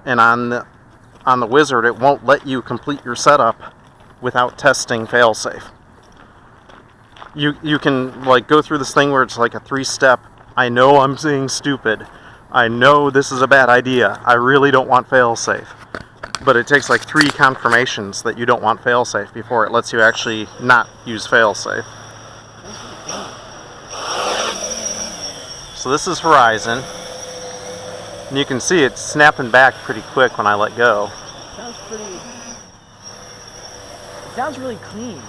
and on the wizard it won't let you complete your setup without testing failsafe. You can like go through this thing where it's like a 3-step. I know I'm being stupid. I know this is a bad idea. I really don't want failsafe. But it takes like 3 confirmations that you don't want failsafe before it lets you actually not use failsafe. So this is Horizon. And you can see it's snapping back pretty quick when I let go. It sounds really clean.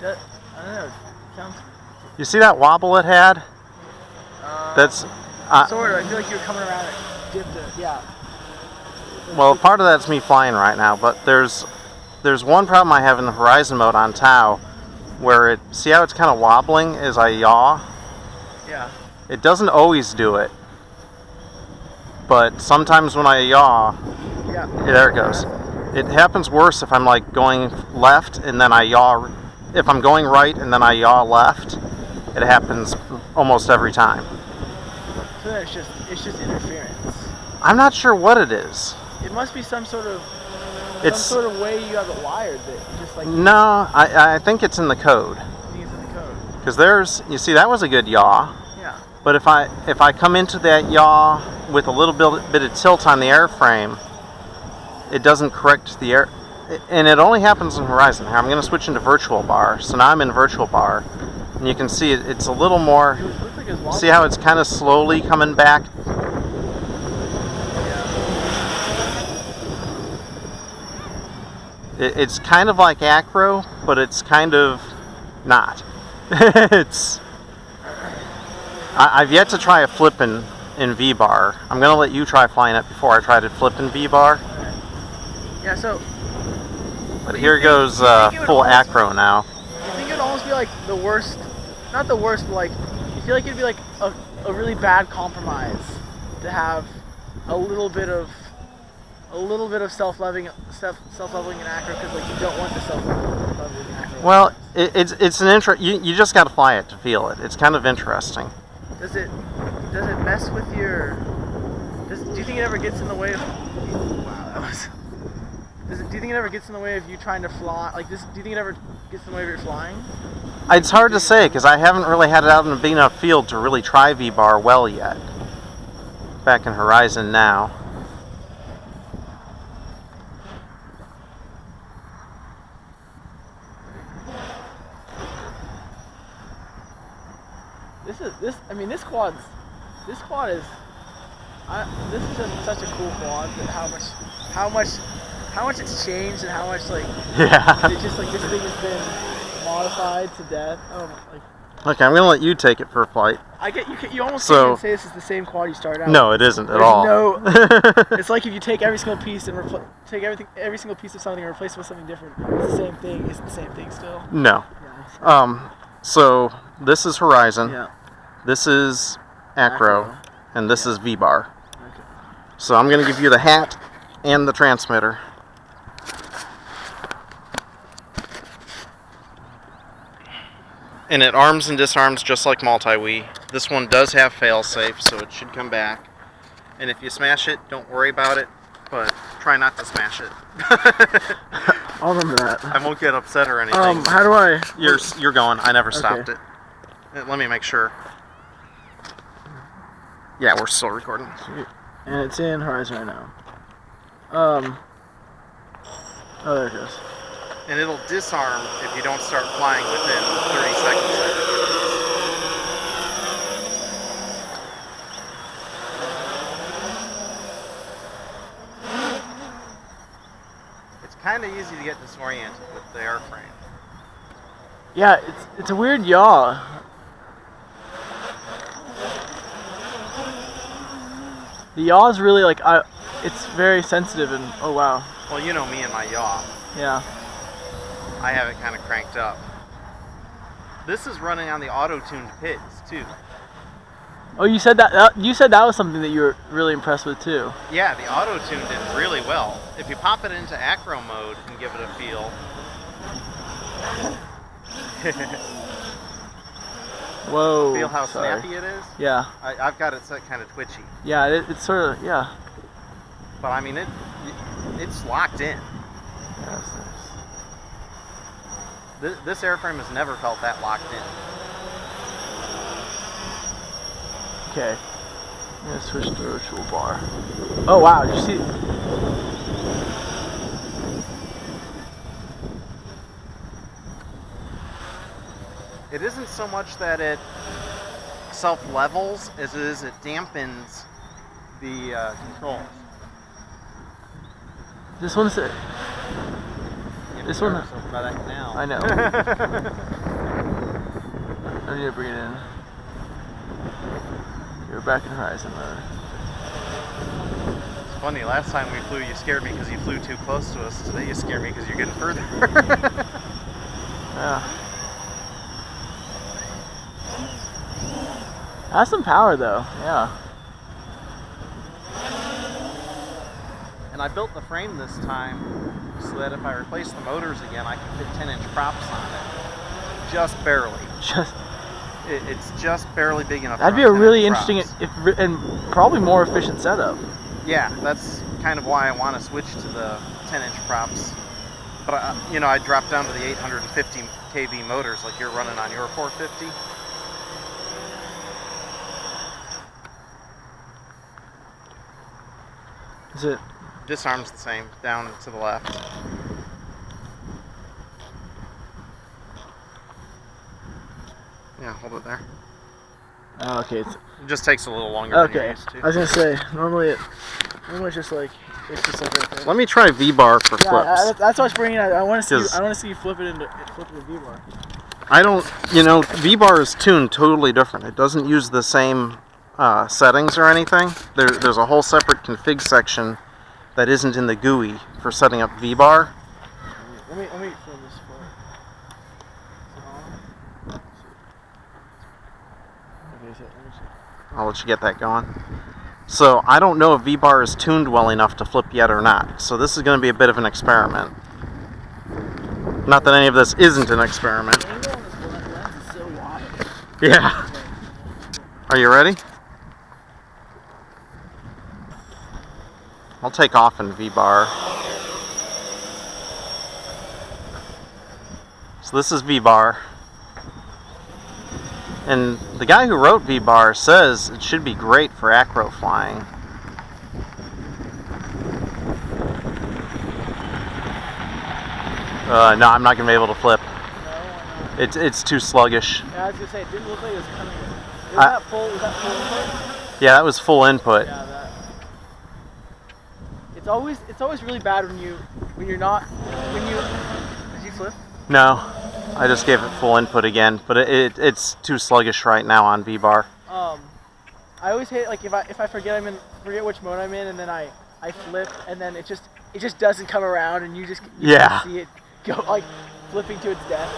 I don't know. It sounds... You see that wobble it had? That's... sort of. I feel like you're coming around and dipped it. Yeah. Well, part of that's me flying right now, but there's one problem I have in the Horizon mode on Tau, where it... See how it's kind of wobbling as I yaw? Yeah. It doesn't always do it. But sometimes when I yaw, yeah, there it goes. It happens worse if I'm like going left and then I yaw. If I'm going right and then I yaw left, it happens almost every time. So then it's just interference. I'm not sure what it is. It must be some sort of way you have it wired that just like. No, I think it's in the code. I think it's in the code. Because you see, that was a good yaw. Yeah. But if I come into that yaw with a little bit of tilt on the airframe, it doesn't correct the air, and it only happens in Horizon. Here, I'm going to switch into virtual bar. So now I'm in virtual bar, and you can see it's a little more. See how it's kind of slowly coming back. It's kind of like Acro, but it's kind of not. I've yet to try a flip in vbar. I'm going to let you try flying it before I try to flip in vbar. Yeah, so... But here goes full Acro now. You think it would almost be like the worst... Not the worst, but like... You feel like it'd be like a really bad compromise to have a little bit of self-leveling in Acro, because like you don't want the self-leveling in Acro. Well, it's an you just got to fly it to feel it. It's kind of interesting. Does it mess with your? Do you think it ever gets in the way of? Wow, that was. Do you think it ever gets in the way of you trying to fly like this? Do you think it ever gets in the way of your flying? It's hard to say because I haven't really had it out in a big enough field to really try vbar well yet. Back in Horizon now. This quad is just such a cool quad. That how much it's changed and how much like it's just like this thing has been modified to death. Okay, I'm gonna let you take it for a flight. You almost can't even say this is the same quad you started out. No, it isn't at all. No, it's like if you take every single piece and every single piece of something and replace it with something different. It's the same thing. It's the same thing still. No. Yeah, so this is Horizon. Yeah. This is Acro, and this is vbar. Okay. So I'm going to give you the hat and the transmitter. And it arms and disarms just like multi-wii. This one does have failsafe, so it should come back. And if you smash it, don't worry about it, but try not to smash it. I'll remember that. I won't get upset or anything. How do I? You're going. I never stopped it. Let me make sure. Yeah, we're still recording. And it's in Horizon right now. Oh, there it goes. And it'll disarm if you don't start flying within 30 seconds. It's kind of easy to get disoriented with the airframe. Yeah, it's a weird yaw. The yaw is really like it's very sensitive and oh wow. Well, you know me and my yaw. Yeah. I have it kind of cranked up. This is running on the auto-tuned pits too. Oh, you said that was something that you were really impressed with too. Yeah, the auto-tune did really well. If you pop it into Acro mode and give it a feel. Whoa. Feel how snappy it is? Yeah. I've got it set kind of twitchy. Yeah, it's sort of, yeah. But I mean, it's locked in. Yeah, that's nice. This airframe has never felt that locked in. Okay. I'm gonna switch to virtual bar. Oh wow, did you see? It isn't so much that it self-levels as it is it dampens the controls. This one's it. This one. By that canal. I know. I need to bring it in. You're back in horizon mode. It's funny, last time we flew, you scared me because you flew too close to us. Today you scare me because you're getting further. Yeah. Has some power though, yeah. And I built the frame this time so that if I replace the motors again, I can fit 10-inch props on it. Just barely. It's just barely big enough. That'd be a really interesting and probably more efficient setup. Yeah, that's kind of why I want to switch to the 10-inch props. But I dropped down to the 850 kV motors like you're running on your 450. Is it? This arm's the same, down to the left. Yeah, hold it there. Oh, okay. It just takes a little longer than you're used to. I was gonna say normally it's just like right there. Let me try V-bar for flips. That's what I was bringing. I want to see you flip it into V-bar. I don't. V-bar is tuned totally different. It doesn't use the same settings or anything. There's a whole separate config section that isn't in the GUI for setting up V-bar. Let me film this part. I'll let you get that going. So I don't know if V-bar is tuned well enough to flip yet or not. So this is going to be a bit of an experiment. Not that any of this isn't an experiment. Yeah. Are you ready? I'll take off in V-bar. So this is V-bar. And the guy who wrote V-bar says it should be great for acro flying. No, I'm not going to be able to flip. No, it's too sluggish. Yeah, I was going to say, it didn't look like it was coming in. Was that full input? Yeah, that was full input. Yeah, it's always really bad when you're not, did you flip? No, I just gave it full input again, but it's too sluggish right now on V-bar. I always hate like if I forget which mode I'm in, and then I flip, and then it just doesn't come around, and you just see it go like flipping to its death.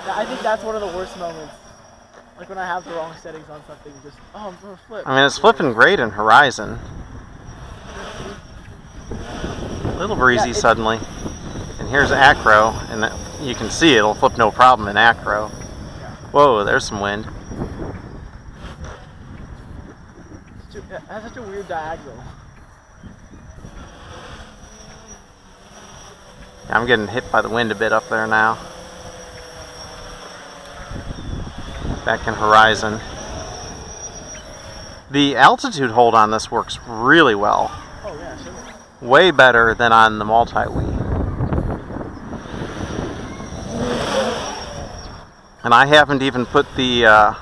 I think that's one of the worst moments. Like when I have the wrong settings on something, I'm gonna flip. I mean, it's flipping great in Horizon. A little breezy suddenly. And here's Acro, and you can see it'll flip no problem in Acro. Whoa, there's some wind. It has such a weird diagonal. I'm getting hit by the wind a bit up there now. Back in Horizon. The altitude hold on this works really well. Oh yeah, sure. Way better than on the multi-wing. And I haven't even put the I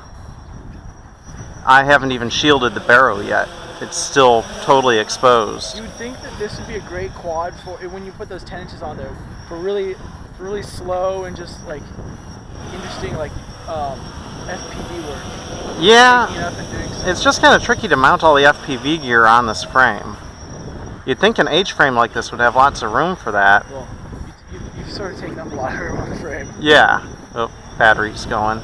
haven't even shielded the barrow yet. It's still totally exposed. You would think that this would be a great quad for when you put those 10 inches on there for really slow and just like interesting like FPV work. Yeah, it's just kind of tricky to mount all the FPV gear on this frame. You'd think an H frame like this would have lots of room for that. Well, you've sort of taken up a lot of room on the frame. Yeah. Oh, battery's going.